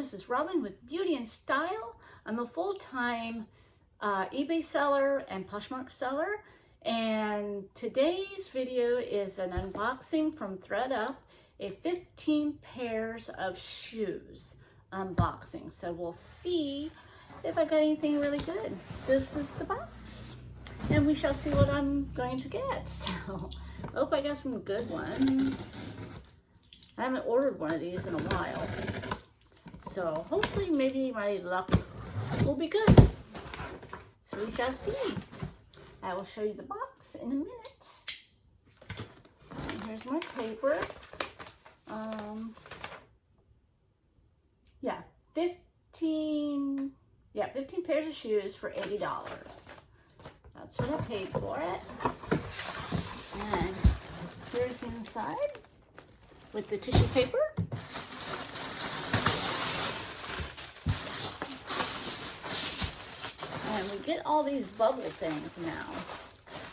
this is Robin with Beauty and Style. I'm a full-time eBay seller and Poshmark seller, and today's video is an unboxing from Thredup, a 15 pairs of shoes unboxing. So we'll see if I got anything really good. This is the box, and we shall see what I'm going to get. So I hope I got some good ones. I haven't ordered one of these in a while. So hopefully maybe my luck will be good. So we shall see. I will show you the box in a minute. And here's my paper. Yeah, 15 pairs of shoes for $80. That's what I paid for it. And here's the inside with the tissue paper. And we get all these bubble things now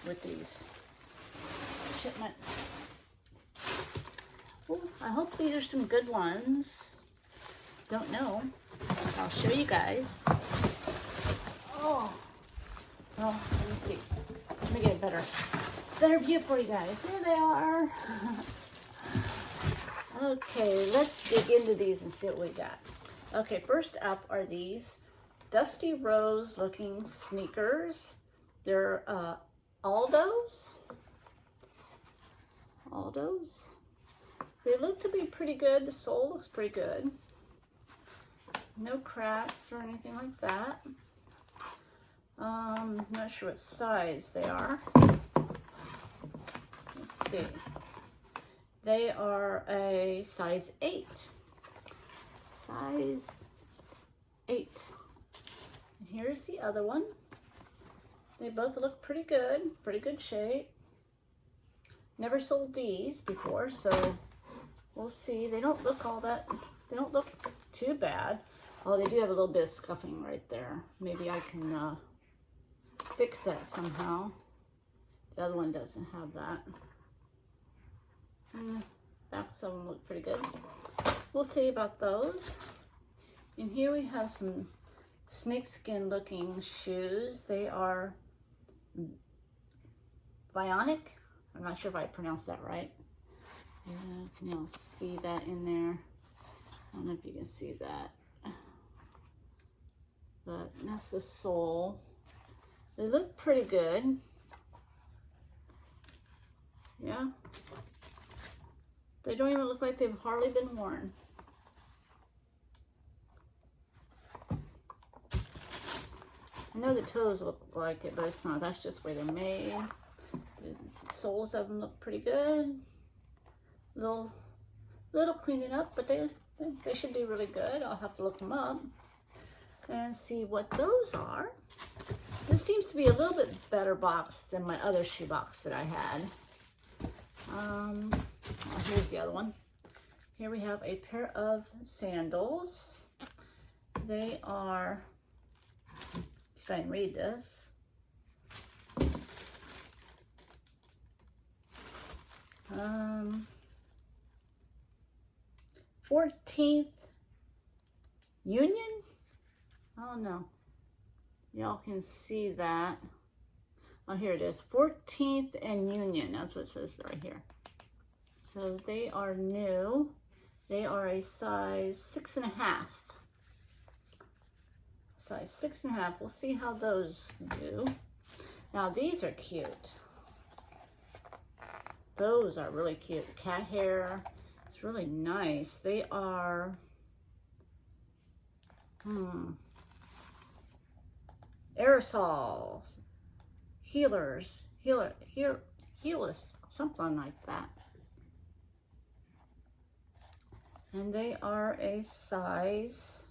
with these shipments. Well, I hope these are some good ones. Don't know. I'll show you guys. Oh, well, let me see. Let me get a better view for you guys. Here they are. Okay, let's dig into these and see what we got. Okay, first up are these Dusty Rose looking sneakers. They're Aldos. They look to be pretty good. The sole looks pretty good. No cracks or anything like that. Not sure what size they are. Let's see. They are a size 8. Size 8. And here's the other one. They both look pretty good shape. Never sold these before, so we'll see. They don't look they don't look too bad. Oh, they do have a little bit of scuffing right there. Maybe I can fix that somehow. The other one doesn't have that. Backs of them look pretty good. We'll see about those. And here we have some snakeskin looking shoes. They are bionic. I'm not sure if I pronounced that right. Yeah, can y'all see that in there? I don't know if you can see that. But that's the sole. They look pretty good. Yeah. They don't even look like they've hardly been worn. I know the toes look like it, but it's not. That's just the way they're made. The soles of them look pretty good. Little cleaning up, but they should do really good. I'll have to look them up and see what those are. This seems to be a little bit better box than my other shoe box that I had. Well, here's the other one. Here we have a pair of sandals. They are, let's try and read this. Um, 14th Union? I don't know. Y'all can see that. Oh, here it is. 14th and Union. That's what it says right here. So they are new. They are a size 6.5. Size 6.5. We'll see how those do. Now these are cute. Those are really cute. Cat hair. It's really nice. They are aerosol heelers, something like that. And they are a size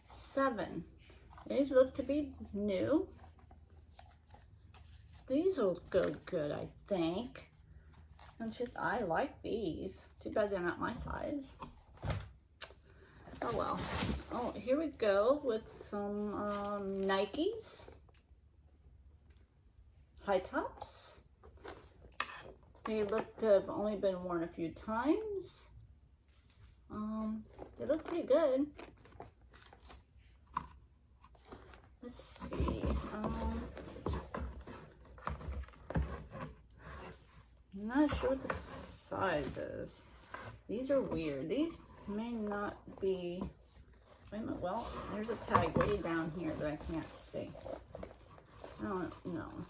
7. These look to be new. These will go good, I think. I like these. Too bad they're not my size. Oh well. Oh, here we go with some Nikes. High tops. They look to have only been worn a few times. They look pretty good. Let's see. I'm not sure what the size is. These are weird. These may not be. Wait a minute. Well, there's a tag way down here that I can't see. I don't know.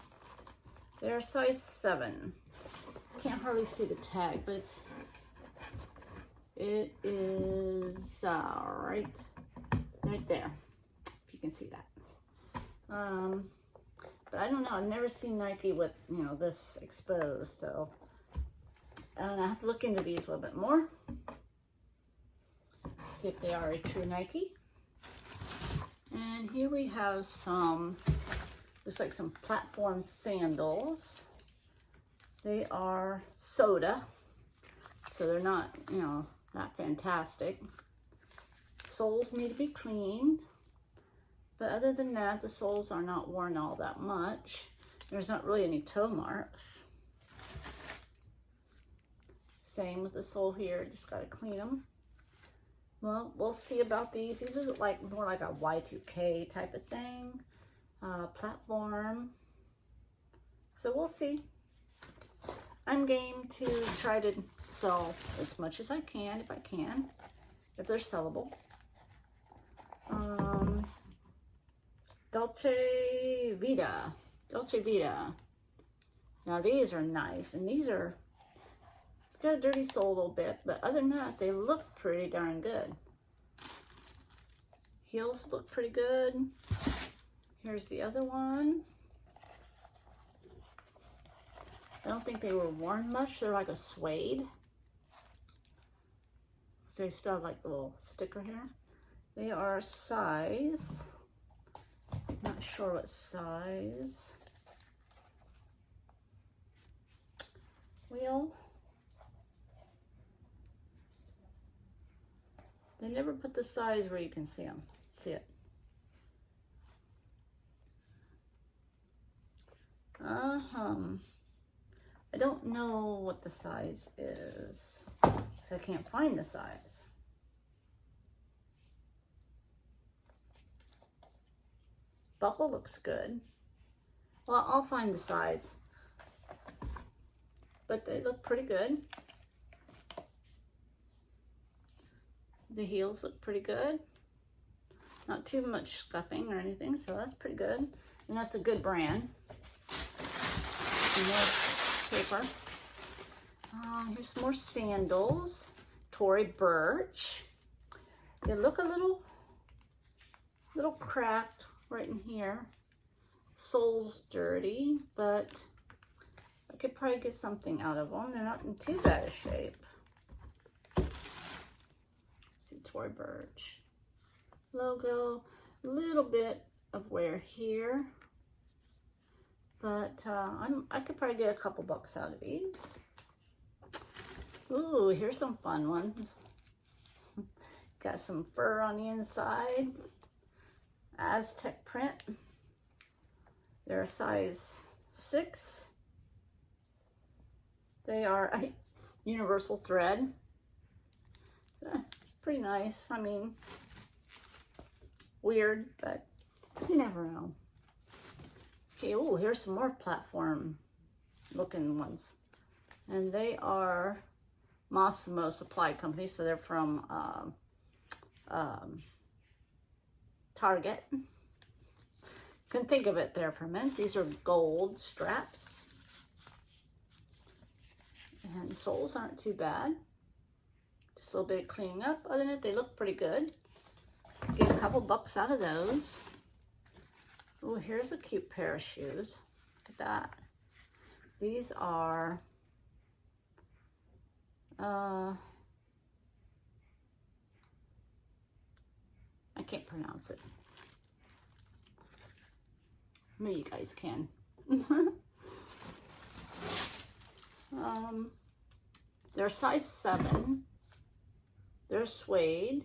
They're size 7. Can't hardly see the tag, but it is right there, if you can see that. But I don't know. I've never seen Nike with, you know, this exposed, so I have to look into these a little bit more. See if they are a true Nike. And here we have some, looks like some platform sandals. They are soda, so they're not, you know, not fantastic. Soles need to be cleaned, but other than that, the soles are not worn all that much. There's not really any toe marks. Same with the sole here, just gotta clean them. Well, we'll see about these. These are like more like a Y2K type of thing, platform. So we'll see. I'm game to try to sell as much as I can, if they're sellable. Dolce Vita. Now these are nice, and these are, it's got a dirty sole a little bit, but other than that, they look pretty darn good. Heels look pretty good. Here's the other one. I don't think they were worn much. They're like a suede. So they still have like the little sticker here. They are size, not sure what size. Wheel. They never put the size where you can see them. See it. I don't know what the size is, because I can't find the size. Buckle looks good. Well, I'll find the size, but they look pretty good. The heels look pretty good. Not too much scuffing or anything, so that's pretty good. And that's a good brand. And paper. Here's some more sandals. Tory Burch. They look a little cracked right in here. Sole's dirty, but I could probably get something out of them. They're not in too bad a shape. See, Tory Burch. Logo, a little bit of wear here. But I could probably get a couple bucks out of these. Ooh, here's some fun ones. Got some fur on the inside. Aztec print. They're a size 6. They are a universal thread. So, pretty nice. I mean, weird, but you never know. Okay, oh, here's some more platform looking ones. And they are Massimo Supply Company, so they're from Target. Couldn't think of it there for a minute. These are gold straps. And the soles aren't too bad. Just a little bit of cleaning up. Other than that, they look pretty good. Get a couple bucks out of those. Oh, here's a cute pair of shoes. Look at that. These are I can't pronounce it. Maybe you guys can. They're size 7. They're suede.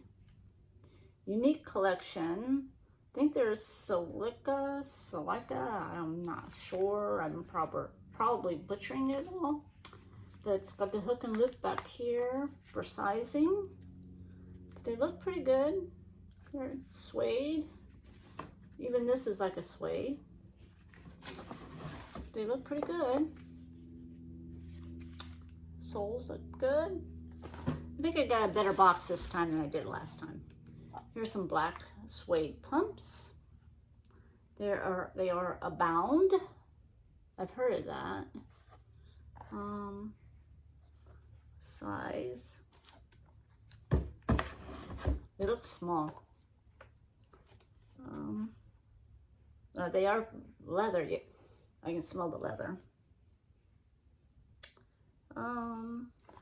Unique collection. I think there's Silica. I'm not sure. I'm probably butchering it all. But it's got the hook and loop back here for sizing. They look pretty good. They're suede. Even this is like a suede. They look pretty good. Soles look good. I think I got a better box this time than I did last time. Here's some black suede pumps. They are Abound. I've heard of that. Size. They look small. They are leather. I can smell the leather.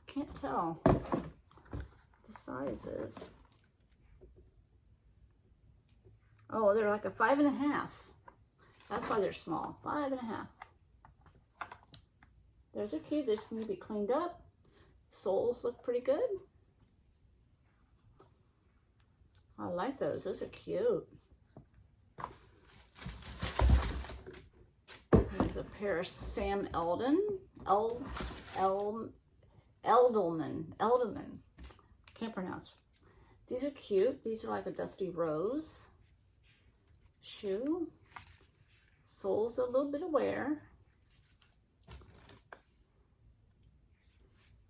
Can't tell the sizes. Oh, they're like a 5.5. That's why they're small. 5.5. Those are cute. They just need to be cleaned up. Soles look pretty good. I like those. Those are cute. There's a pair of Sam Edelman. Can't pronounce. These are cute. These are like a dusty rose shoe. Sole's a little bit of wear.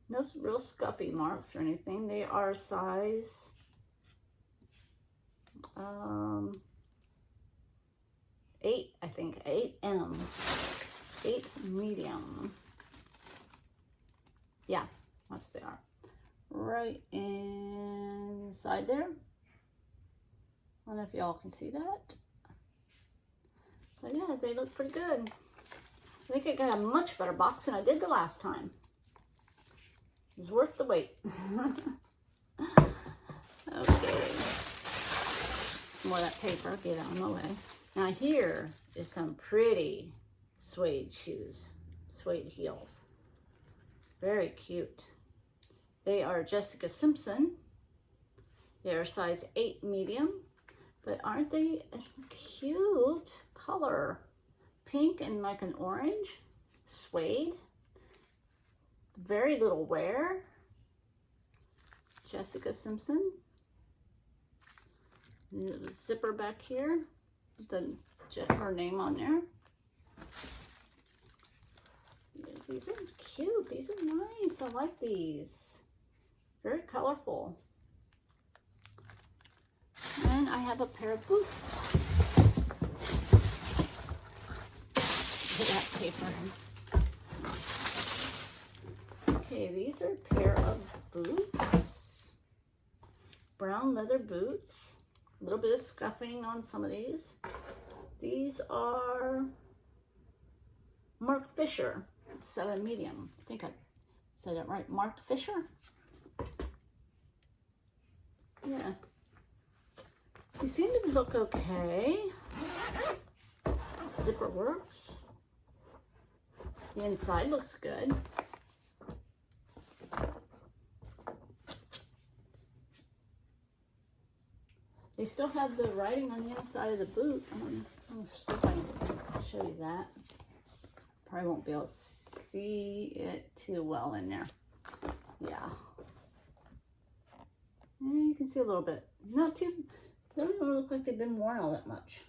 No real scuffy marks or anything. They are size 8, I think, 8M, 8 medium. Yeah, that's they are. Right inside there. I don't know if y'all can see that. But yeah, they look pretty good. I think I got a much better box than I did the last time. It's worth the wait. Okay. Some more of that paper, get out of my way. Now here is some pretty suede shoes, suede heels. Very cute. They are Jessica Simpson. They are size 8 medium, but aren't they a cute color? Pink and like an orange, suede. Very little wear. Jessica Simpson. Zipper back here. Her name on there. These are cute. These are nice. I like these. Very colorful. And I have a pair of boots. Look at that paper. Okay, these are a pair of boots. Brown leather boots. A little bit of scuffing on some of these. These are Mark Fisher, 7 medium. I think I said that right. Mark Fisher? Yeah. They seem to look okay. Zipper works. The inside looks good. They still have the writing on the inside of the boot. I'll see if I can show you that. Probably won't be able to see it too well in there. Yeah. And you can see a little bit. Not too, they don't even look like they've been worn all that much.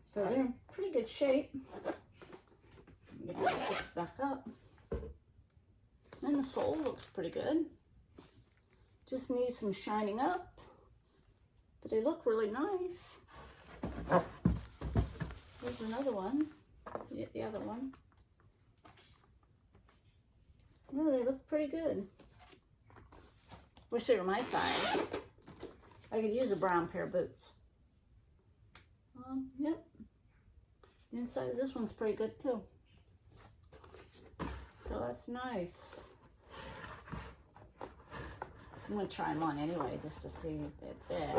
So they're in pretty good shape. Get this back up. And the sole looks pretty good. Just needs some shining up. But they look really nice. Here's another one. Get the other one. Yeah, they look pretty good. Wish they were my size. I could use a brown pair of boots. Yep. The inside of this one's pretty good too. So that's nice. I'm gonna try them on anyway, just to see if they're big.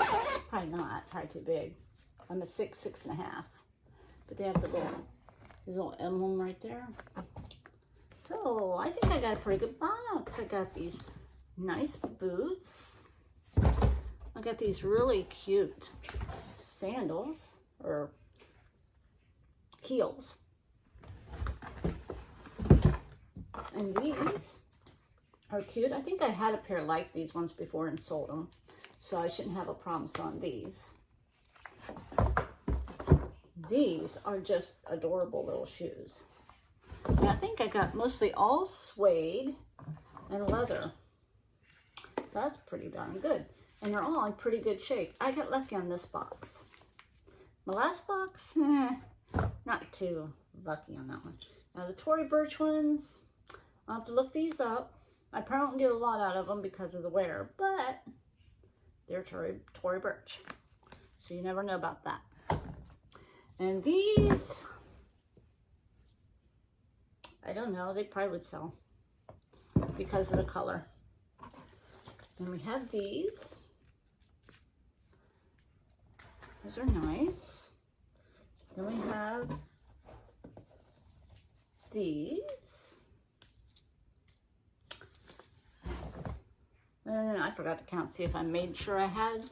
Probably not, probably too big. I'm a 6, 6.5. But they have the his little emblem right there. So I think I got a pretty good box. I got these nice boots. I got these really cute sandals, or heels. And these are cute. I think I had a pair like these once before and sold them, so I shouldn't have a problem selling these. these are just adorable little shoes. And I think I got mostly all suede and leather. So that's pretty darn good. And they're all in pretty good shape. I got lucky on this box. My last box, not too lucky on that one. Now the Tory Burch ones, I'll have to look these up. I probably won't get a lot out of them because of the wear, but they're Tory Burch. So you never know about that. And these, I don't know, they probably would sell because of the color. And we have these. Those are nice. Then we have these. And I forgot to count, see if I made sure I had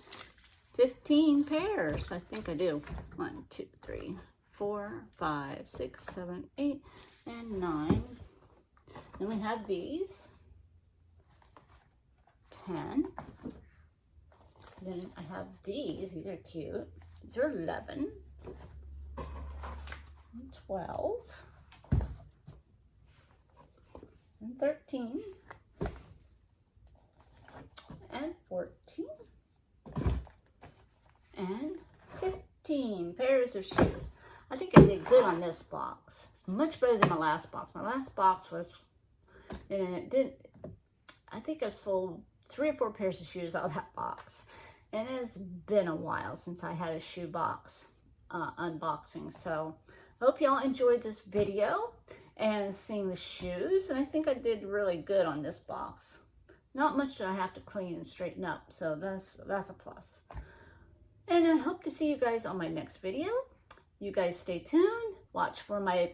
15 pairs. I think I do. 1, 2, 3, 4, 5, 6, 7, 8, and 9. Then we have these. 10. Then I have these. These are cute. These are 11. And 12. And 13. And 14. And 15 pairs of shoes. I think I did good on this box. It's much better than my last box. My last box was, and it didn't, I think I've sold 3 or 4 pairs of shoes out of that box. And it's been a while since I had a shoe box unboxing. So I hope y'all enjoyed this video and seeing the shoes. And I think I did really good on this box. Not much that I have to clean and straighten up. So that's a plus. And I hope to see you guys on my next video. You guys stay tuned. Watch for my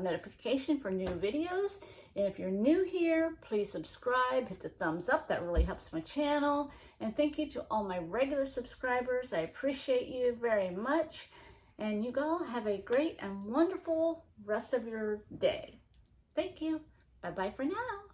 notification for new videos. And if you're new here, please subscribe, hit the thumbs up. That really helps my channel. And thank you to all my regular subscribers. I appreciate you very much. And you all have a great and wonderful rest of your day. Thank you. Bye-bye for now.